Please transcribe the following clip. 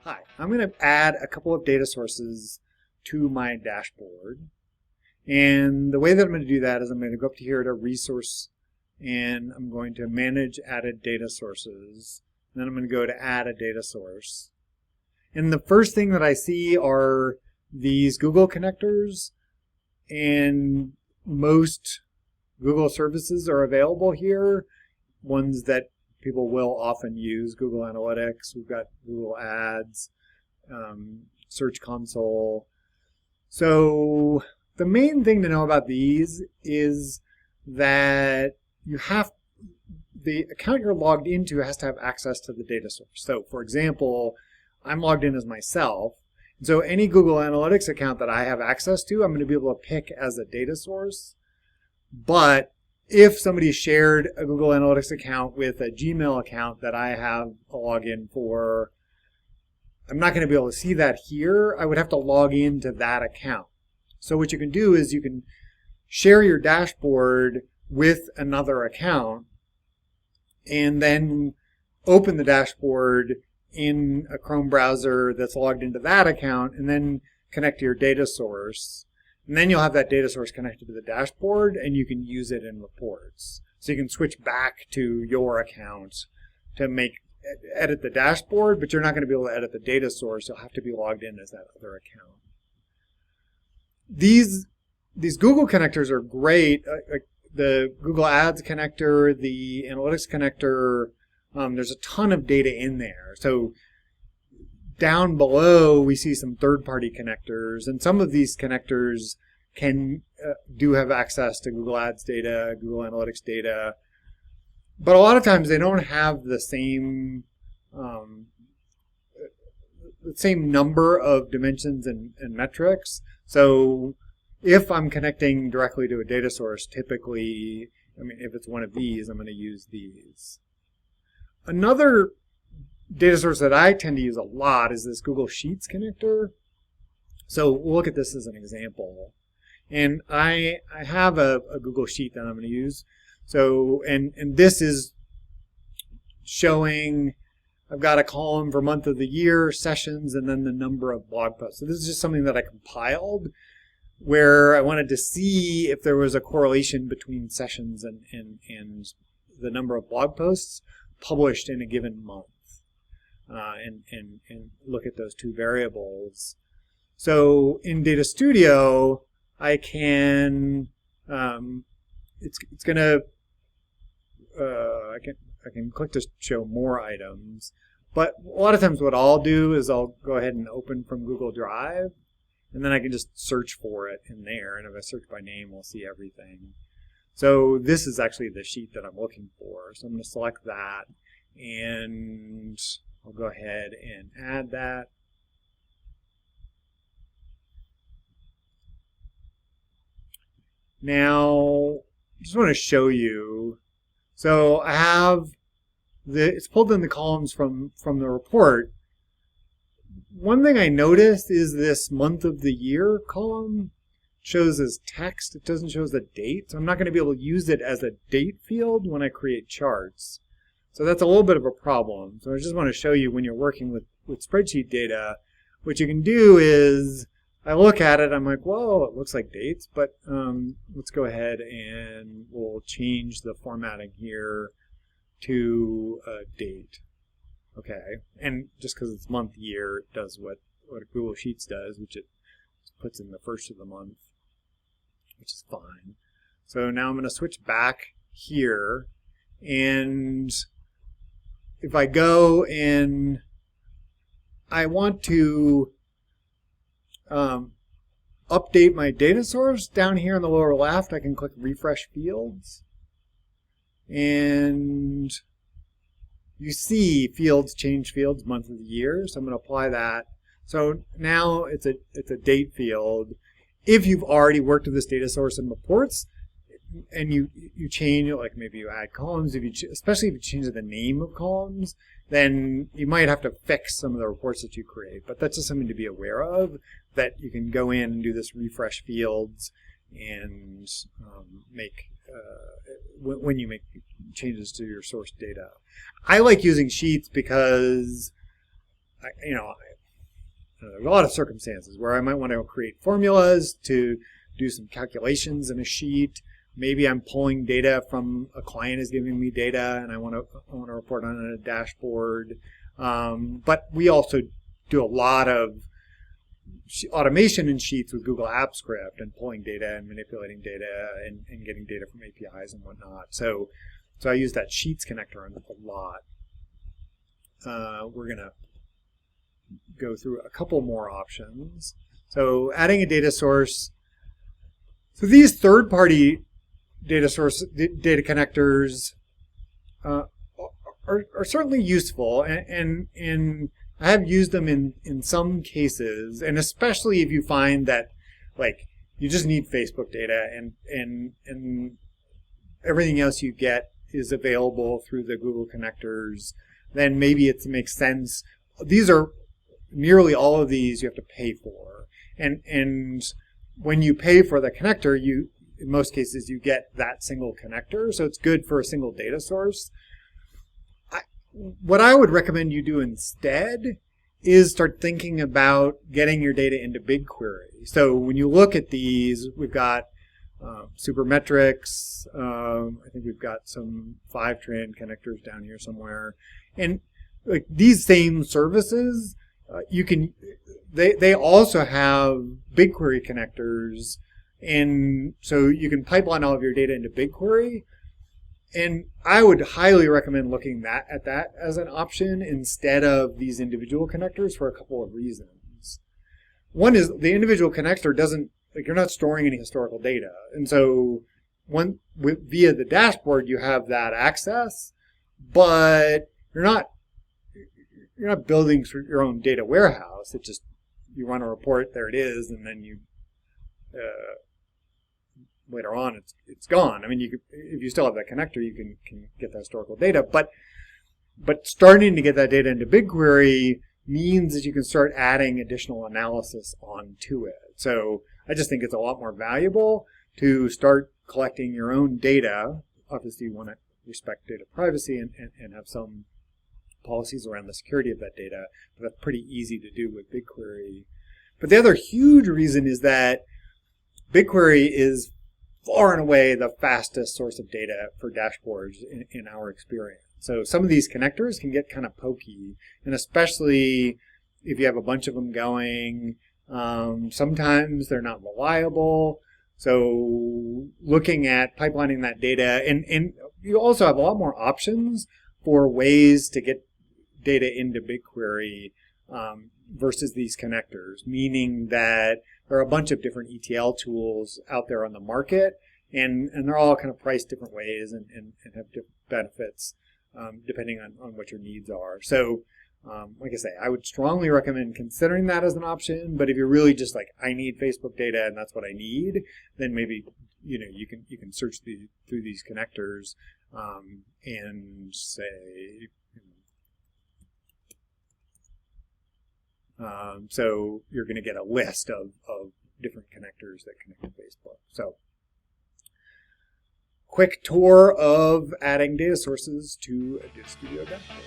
Hi, I'm going to add a couple of data sources to my dashboard. And the way that I'm going to do that is I'm going to go up to here to Resource, and I'm going to Manage Added Data Sources. And then I'm going to go to Add a Data Source. And the first thing that I see are these Google connectors, and most Google services are available here, ones that people will often use. Google Analytics, we've got Google Ads, Search Console. So the main thing to know about these is that the account you're logged into has to have access to the data source. So for example, I'm logged in as myself. So any Google Analytics account that I have access to, I'm going to be able to pick as a data source. But if somebody shared a Google Analytics account with a Gmail account that I have a login for, I'm not going to be able to see that here. I would have to log into that account. So what you can do is you can share your dashboard with another account and then open the dashboard in a Chrome browser that's logged into that account and then connect to your data source. And then you'll have that data source connected to the dashboard and you can use it in reports. So you can switch back to your account to edit the dashboard, but you're not going to be able to edit the data source. You'll have to be logged in as that other account. These Google connectors are great. The Google Ads connector, the Analytics connector, there's a ton of data in there. So down below, we see some third-party connectors, and some of these connectors do have access to Google Ads data, Google Analytics data, but a lot of times they don't have the same number of dimensions and metrics. So if I'm connecting directly to a data source, typically, if it's one of these, I'm going to use these. Another data source that I tend to use a lot is this Google Sheets connector. So we'll look at this as an example. And I have a Google Sheet that I'm going to use. So, and this is showing, I've got a column for month of the year, sessions, and then the number of blog posts. So this is just something that I compiled where I wanted to see if there was a correlation between sessions and the number of blog posts published in a given month. And look at those two variables. So in Data Studio, I can it's gonna I can click to show more items, but a lot of times what I'll do is I'll go ahead and open from Google Drive, and then I can just search for it in there. And if I search by name, I'll see everything. So this is actually the sheet that I'm looking for. So I'm going to select that, and I'll go ahead and add that. Now, I just want to show you. So I have it's pulled in the columns from the report. One thing I noticed is this month of the year column shows as text. It doesn't show as a date. So I'm not going to be able to use it as a date field when I create charts. So that's a little bit of a problem. So I just want to show you when you're working with spreadsheet data, what you can do is I look at it, I'm like, whoa, it looks like dates, but let's go ahead and we'll change the formatting here to a date. Okay, and just because it's month year, it does what Google Sheets does, which it puts in the first of the month, which is fine. So now I'm going to switch back here, and if I go and I want to update my data source, down here in the lower left, I can click Refresh Fields. And you see fields change fields month of the year. So I'm going to apply that. So now it's a date field. If you've already worked with this data source in reports, and you change it, like maybe you add columns, especially if you change the name of columns, then you might have to fix some of the reports that you create. But that's just something to be aware of, that you can go in and do this refresh fields and when you make changes to your source data. I like using Sheets because there's a lot of circumstances where I might want to create formulas to do some calculations in a sheet. Maybe I'm pulling data from a client is giving me data, and I want to report on it a dashboard. But we also do a lot of automation in Sheets with Google Apps Script and pulling data and manipulating data and getting data from APIs and whatnot. So I use that Sheets connector a lot. We're going to go through a couple more options. So adding a data source. So these third-party data connectors are certainly useful, and I have used them in some cases, and especially if you find that like you just need Facebook data and everything else you get is available through the Google connectors, then maybe it makes sense. These are nearly all of these you have to pay for, and when you pay for the connector, in most cases you get that single connector, so it's good for a single data source. What I would recommend you do instead is start thinking about getting your data into BigQuery. So when you look at these, we've got Supermetrics. I think we've got some Fivetran connectors down here somewhere, and like these same services, they also have BigQuery connectors, and so you can pipeline all of your data into BigQuery. And I would highly recommend looking at that as an option instead of these individual connectors for a couple of reasons. One is the individual connector you're not storing any historical data. And so via the dashboard, you have that access, but you're not building your own data warehouse. It just, you run a report, there it is, and then you, later on, it's gone. I mean, if you still have that connector, you can get the historical data. But starting to get that data into BigQuery means that you can start adding additional analysis onto it. So I just think it's a lot more valuable to start collecting your own data. Obviously, you want to respect data privacy and have some policies around the security of that data, but that's pretty easy to do with BigQuery. But the other huge reason is that BigQuery is far and away the fastest source of data for dashboards in our experience. So some of these connectors can get kind of pokey, and especially if you have a bunch of them going, sometimes they're not reliable. So looking at pipelining that data, and you also have a lot more options for ways to get data into BigQuery versus these connectors, meaning that there are a bunch of different ETL tools out there on the market, and they're all kind of priced different ways and have different benefits depending on what your needs are. So like I say, I would strongly recommend considering that as an option, but if you're really just like, I need Facebook data and that's what I need, then maybe you can search through these connectors and say, so you're going to get a list of different connectors that connect to Facebook. So quick tour of adding data sources to a Data Studio dashboard.